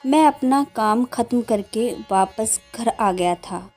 मैं अपना काम खत्म करके वापस घर आ गया था।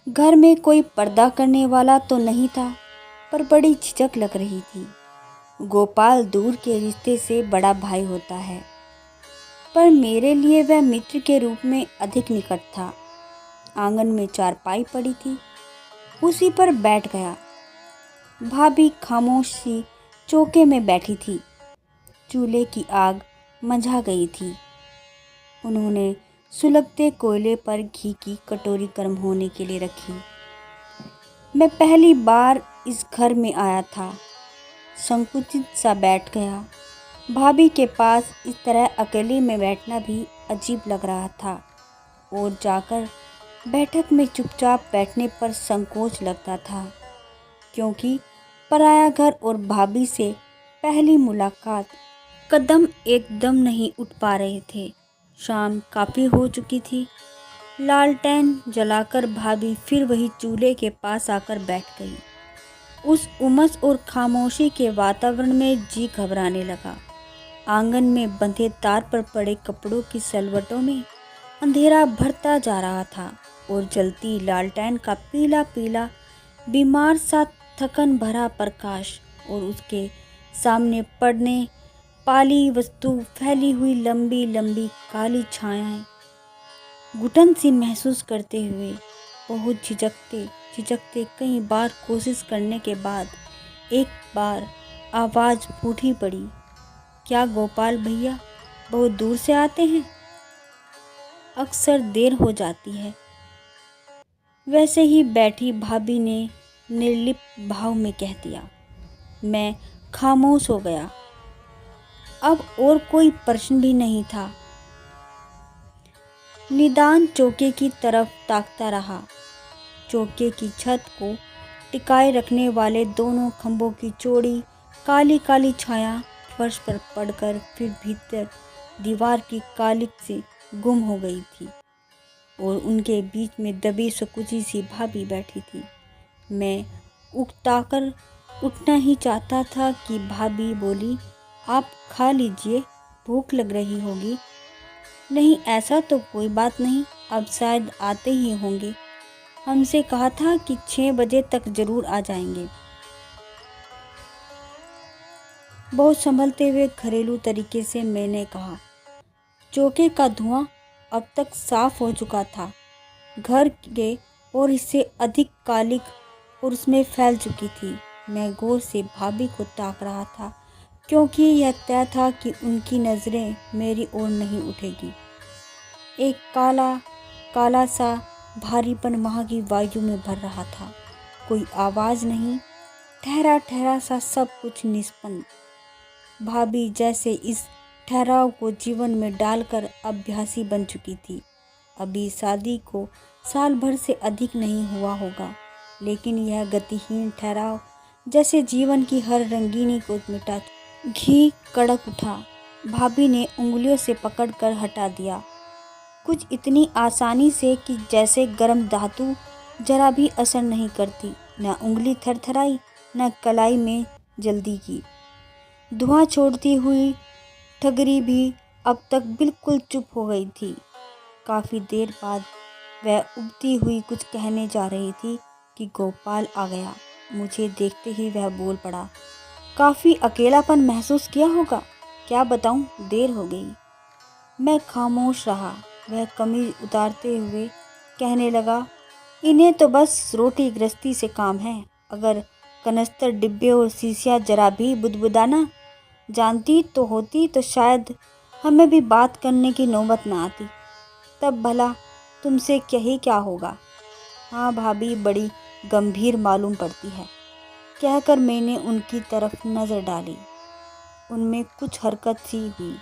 घर में कोई पर्दा करने वाला तो नहीं था, पर बड़ी झिझक लग रही थी। गोपाल दूर के रिश्ते से बड़ा भाई होता है, पर मेरे लिए वह मित्र के रूप में अधिक निकट था। आंगन में चारपाई पड़ी थी, उसी पर बैठ गया। भाभी खामोश सी चौके में बैठी थी। चूल्हे की आग मंझा गई थी। उन्होंने सुलगते कोयले पर घी की कटोरी गर्म होने के लिए रखी। मैं पहली बार इस घर में आया था, संकुचित सा बैठ गया। भाभी के पास इस तरह अकेले में बैठना भी अजीब लग रहा था, और जाकर बैठक में चुपचाप बैठने पर संकोच लगता था, क्योंकि पराया घर और भाभी से पहली मुलाकात। कदम एकदम नहीं उठ पा रहे थे। शाम काफ़ी हो चुकी थी। लालटेन जलाकर भाभी फिर वही चूल्हे के पास आकर बैठ गई। उस उमस और खामोशी के वातावरण में जी घबराने लगा। आंगन में बंधे तार पर पड़े कपड़ों की सलवटों में अंधेरा भरता जा रहा था, और जलती लालटेन का पीला पीला बीमार सा थकन भरा प्रकाश, और उसके सामने पड़ने पाली वस्तु फैली हुई लंबी लंबी काली छायाएं। घुटन सी महसूस करते हुए, बहुत झिझकते झिझकते कई बार कोशिश करने के बाद एक बार आवाज़ फूटी पड़ी, क्या गोपाल भैया बहुत दूर से आते हैं? अक्सर देर हो जाती है। वैसे ही बैठी भाभी ने निर्लिप्त भाव में कह दिया। मैं खामोश हो गया। अब और कोई प्रश्न भी नहीं था। निदान चौके की तरफ ताकता रहा। चौके की छत को टिकाए रखने वाले दोनों खंभों की चौड़ी काली काली छाया फर्श पर पड़कर फिर भीतर दीवार की कालिक से गुम हो गई थी, और उनके बीच में दबी सकुची सी भाभी बैठी थी। मैं उकताकर उठना ही चाहता था कि भाभी बोली, आप खा लीजिए, भूख लग रही होगी। नहीं, ऐसा तो कोई बात नहीं, अब शायद आते ही होंगे। हमसे कहा था कि 6 बजे तक जरूर आ जाएंगे। बहुत संभलते हुए घरेलू तरीके से मैंने कहा। चौके का धुआं अब तक साफ हो चुका था। घर के और इससे अधिक कालिक और उसमें फैल चुकी थी। मैं गौर से भाभी को ताक रहा था, क्योंकि यह तय था कि उनकी नज़रें मेरी ओर नहीं उठेगी। एक काला काला सा भारीपन वहाँ की वायु में भर रहा था। कोई आवाज़ नहीं, ठहरा ठहरा सा सब कुछ निष्पन्न। भाभी जैसे इस ठहराव को जीवन में डालकर अभ्यासी बन चुकी थी। अभी शादी को साल भर से अधिक नहीं हुआ होगा, लेकिन यह गतिहीन ठहराव जैसे जीवन की हर रंगीनी को मिटा। घी कड़क उठा। भाभी ने उंगलियों से पकड़कर हटा दिया, कुछ इतनी आसानी से कि जैसे गर्म धातु जरा भी असर नहीं करती। न उंगली थरथराई, न कलाई में जल्दी की। धुआं छोड़ती हुई ठगरी भी अब तक बिल्कुल चुप हो गई थी। काफ़ी देर बाद वह उबती हुई कुछ कहने जा रही थी कि गोपाल आ गया। मुझे देखते ही वह बोल पड़ा, काफ़ी अकेलापन महसूस किया होगा। क्या बताऊं, देर हो गई। मैं खामोश रहा। वह कमीज उतारते हुए कहने लगा, इन्हें तो बस रोटी गृहस्थी से काम है। अगर कनस्तर, डिब्बे और शीशियाँ जरा भी बुदबुदाना जानती तो होती तो शायद हमें भी बात करने की नौबत ना आती। तब भला तुमसे क्या ही क्या होगा। हाँ, भाभी बड़ी गंभीर मालूम पड़ती है, कहकर मैंने उनकी तरफ नज़र डाली। उनमें कुछ हरकत सी हुई।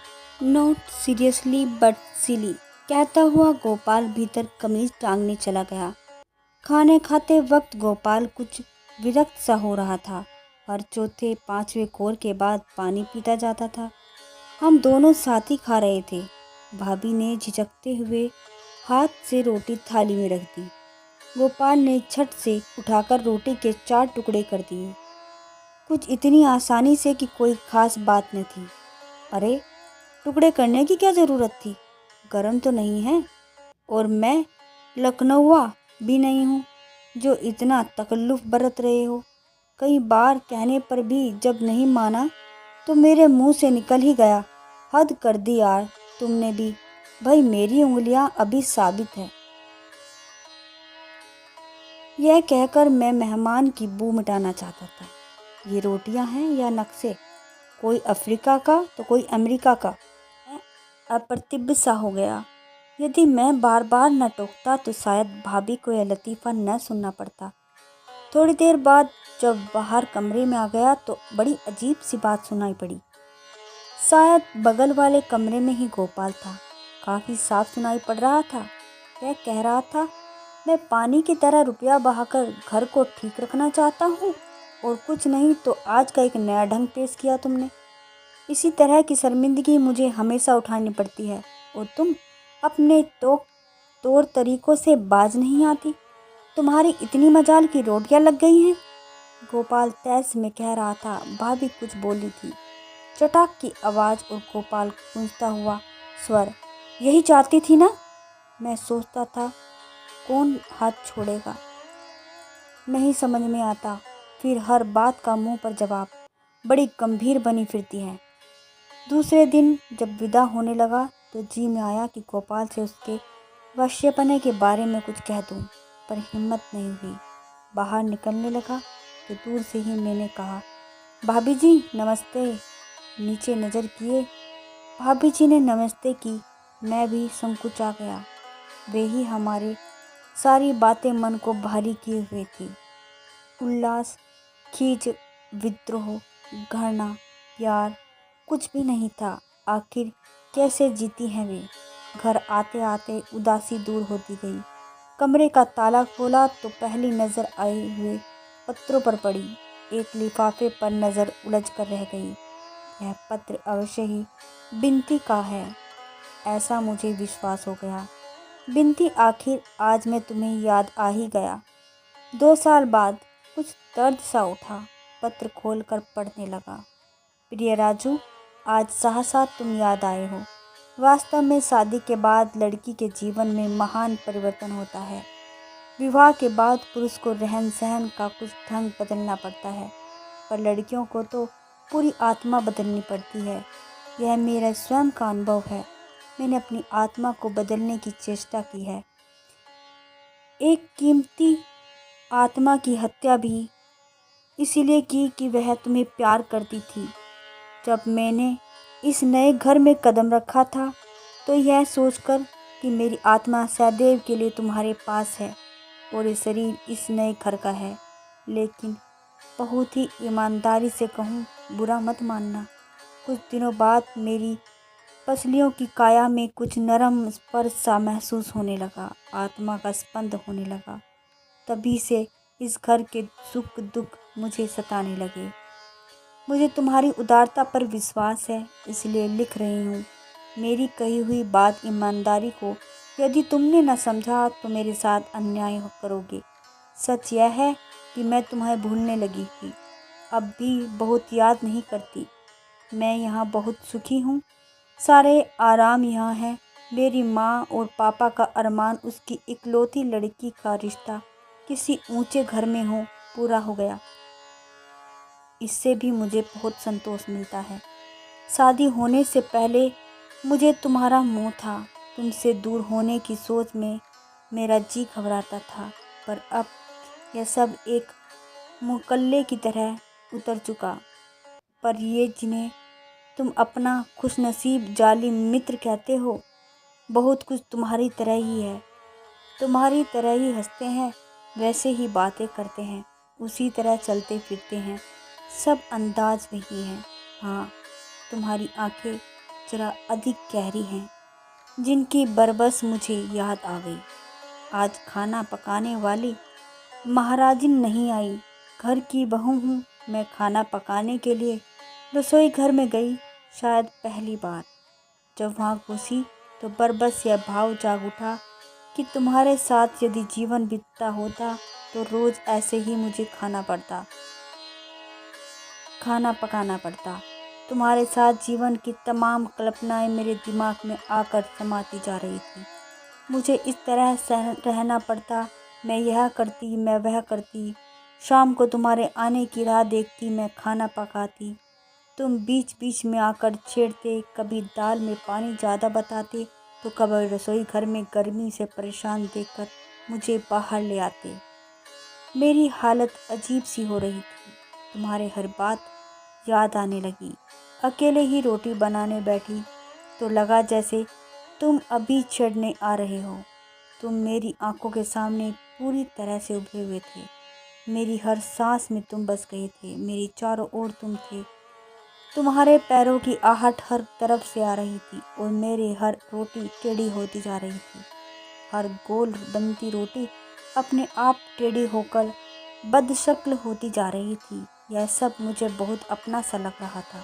नॉट सीरियसली बट सिली, कहता हुआ गोपाल भीतर कमीज टांगने चला गया। खाने खाते वक्त गोपाल कुछ विरक्त सा हो रहा था। हर चौथे पांचवें कोर के बाद पानी पीता जाता था। हम दोनों साथ ही खा रहे थे। भाभी ने झिझकते हुए हाथ से रोटी थाली में रख दी। गोपाल ने झट से उठाकर रोटी के 4 टुकड़े कर दिए, कुछ इतनी आसानी से कि कोई खास बात न थी। अरे, टुकड़े करने की क्या ज़रूरत थी? गर्म तो नहीं है, और मैं लखनऊआ भी नहीं हूँ जो इतना तकल्लुफ़ बरत रहे हो। कई बार कहने पर भी जब नहीं माना तो मेरे मुंह से निकल ही गया, हद कर दी यार तुमने भी। भाई मेरी उंगलियां अभी साबित है। यह कहकर मैं मेहमान की बू मिटाना चाहता था। ये रोटियां हैं या नक्शे, कोई अफ्रीका का तो कोई अमेरिका का। मैं अप्रतिभ सा हो गया। यदि मैं बार बार न टोकता तो शायद भाभी को यह लतीफ़ा न सुनना पड़ता। थोड़ी देर बाद जब बाहर कमरे में आ गया तो बड़ी अजीब सी बात सुनाई पड़ी। शायद बगल वाले कमरे में ही गोपाल था। काफ़ी साफ सुनाई पड़ रहा था। वह कह रहा था, मैं पानी की तरह रुपया बहाकर घर को ठीक रखना चाहता हूँ, और कुछ नहीं तो आज का एक नया ढंग पेश किया तुमने। इसी तरह की शर्मिंदगी मुझे हमेशा उठानी पड़ती है, और तुम अपने तौर तरीकों से बाज नहीं आती। तुम्हारी इतनी मजाल की रोटियां लग गई हैं। गोपाल तैस में कह रहा था। भाभी कुछ बोली थी। चटाक की आवाज़ और गोपाल गूंजता हुआ स्वर, यही चाहती थी ना। मैं सोचता था कौन हाथ छोड़ेगा, नहीं समझ में आता। फिर हर बात का मुंह पर जवाब, बड़ी गंभीर बनी फिरती है। दूसरे दिन जब विदा होने लगा तो जी में आया कि गोपाल से उसके वश्यपने के बारे में कुछ कह दूं, पर हिम्मत नहीं हुई। बाहर निकलने लगा तो दूर से ही मैंने कहा, भाभी जी नमस्ते। नीचे नज़र किए, भाभी जी ने नमस्ते की। मैं भी संकुचा गया। वे ही हमारे सारी बातें मन को भारी किए हुए थी। उल्लास, खींच, विद्रोह, घृणा, प्यार कुछ भी नहीं था। आखिर कैसे जीती हैं वे। घर आते आते उदासी दूर होती गई। कमरे का ताला खोला तो पहली नज़र आए हुए पत्रों पर पड़ी। एक लिफाफे पर नज़र उलझ कर रह गई। यह पत्र अवश्य ही बिनती का है, ऐसा मुझे विश्वास हो गया। बिनती, आखिर आज मैं तुम्हें याद आ ही गया। 2 साल बाद कुछ दर्द सा उठा। पत्र खोलकर पढ़ने लगा। प्रिय राजू, आज सहसा तुम याद आए हो। वास्तव में शादी के बाद लड़की के जीवन में महान परिवर्तन होता है। विवाह के बाद पुरुष को रहन सहन का कुछ ढंग बदलना पड़ता है, पर लड़कियों को तो पूरी आत्मा बदलनी पड़ती है। यह मेरा स्वयं का अनुभव है। मैंने अपनी आत्मा को बदलने की चेष्टा की है। एक कीमती आत्मा की हत्या भी इसीलिए की कि वह तुम्हें प्यार करती थी। जब मैंने इस नए घर में कदम रखा था तो यह सोचकर कि मेरी आत्मा सदैव के लिए तुम्हारे पास है और ये शरीर इस नए घर का है। लेकिन बहुत ही ईमानदारी से कहूँ, बुरा मत मानना। कुछ दिनों बाद मेरी पसलियों की काया में कुछ नरम स्पर्श सा महसूस होने लगा। आत्मा का स्पंद होने लगा। तभी से इस घर के सुख दुख मुझे सताने लगे। मुझे तुम्हारी उदारता पर विश्वास है, इसलिए लिख रही हूँ। मेरी कही हुई बात ईमानदारी को यदि तुमने न समझा तो मेरे साथ अन्याय करोगे। सच यह है कि मैं तुम्हें भूलने लगी थी, अब भी बहुत याद नहीं करती। मैं यहाँ बहुत सुखी हूँ। सारे आराम यहाँ है। मेरी माँ और पापा का अरमान, उसकी इकलौती लड़की का रिश्ता किसी ऊंचे घर में हो, पूरा हो गया। इससे भी मुझे बहुत संतोष मिलता है। शादी होने से पहले मुझे तुम्हारा मोह था। तुमसे दूर होने की सोच में मेरा जी घबराता था, पर अब यह सब एक मुकल्ले की तरह उतर चुका। पर ये जिन्हें तुम अपना खुशनसीब जाली मित्र कहते हो, बहुत कुछ तुम्हारी तरह ही है। तुम्हारी तरह ही हंसते हैं, वैसे ही बातें करते हैं, उसी तरह चलते फिरते हैं। सब अंदाज वही है। हाँ, तुम्हारी आंखें जरा अधिक गहरी हैं, जिनकी बरबस मुझे याद आ गई। आज खाना पकाने वाली महाराजिन नहीं आई। घर की बहू हूँ मैं। खाना पकाने के लिए रसोई घर में गई, शायद पहली बार। जब वहाँ घुसी तो बरबस यह भाव जाग उठा कि तुम्हारे साथ यदि जीवन बीतता होता तो रोज़ ऐसे ही मुझे खाना पकाना पड़ता। तुम्हारे साथ जीवन की तमाम कल्पनाएं मेरे दिमाग में आकर समाती जा रही थी। मुझे इस तरह रहना पड़ता, मैं यह करती, मैं वह करती। शाम को तुम्हारे आने की राह देखती, मैं खाना पकाती। तुम बीच बीच में आकर छेड़ते, कभी दाल में पानी ज़्यादा बताते तो कभी रसोई घर में गर्मी से परेशान देखकर मुझे बाहर ले आते। मेरी हालत अजीब सी हो रही थी। तुम्हारे हर बात याद आने लगी। अकेले ही रोटी बनाने बैठी तो लगा जैसे तुम अभी चढ़ने आ रहे हो। तुम मेरी आंखों के सामने पूरी तरह से उभरे हुए थे। मेरी हर सांस में तुम बस गए थे। मेरी चारों ओर तुम थे। तुम्हारे पैरों की आहट हर तरफ से आ रही थी और मेरे हर रोटी टेढ़ी होती जा रही थी। हर गोल बनती रोटी अपने आप टेढ़ी होकर बदशक्ल होती जा रही थी। यह सब मुझे बहुत अपना सा लग रहा था,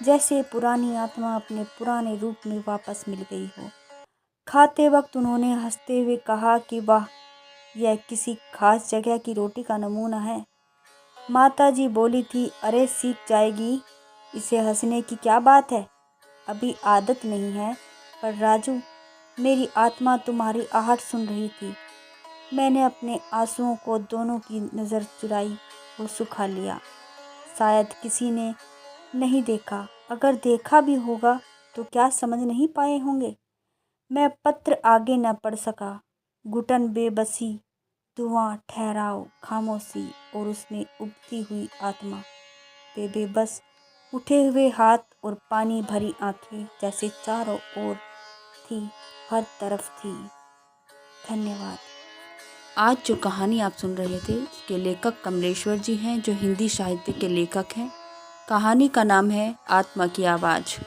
जैसे पुरानी आत्मा अपने पुराने रूप में वापस मिल गई हो। खाते वक्त उन्होंने हंसते हुए कहा कि वाह, यह किसी खास जगह की रोटी का नमूना है। माताजी बोली थी, अरे सीख जाएगी, इसे हंसने की क्या बात है, अभी आदत नहीं है। पर राजू, मेरी आत्मा तुम्हारी आहट सुन रही थी। मैंने अपने आंसुओं को दोनों की नज़र चुराई और सुखा लिया। शायद किसी ने नहीं देखा, अगर देखा भी होगा तो क्या समझ नहीं पाए होंगे। मैं पत्र आगे न पढ़ सका। घुटन, बेबसी, धुआं, ठहराव, खामोशी और उसमें उबती हुई आत्मा पे बेबस उठे हुए हाथ और पानी भरी आंखें जैसे चारों ओर थी, हर तरफ थी। धन्यवाद। आज जो कहानी आप सुन रहे थे उसके लेखक कमलेश्वर जी हैं, जो हिंदी साहित्य के लेखक हैं। कहानी का नाम है आत्मा की आवाज़।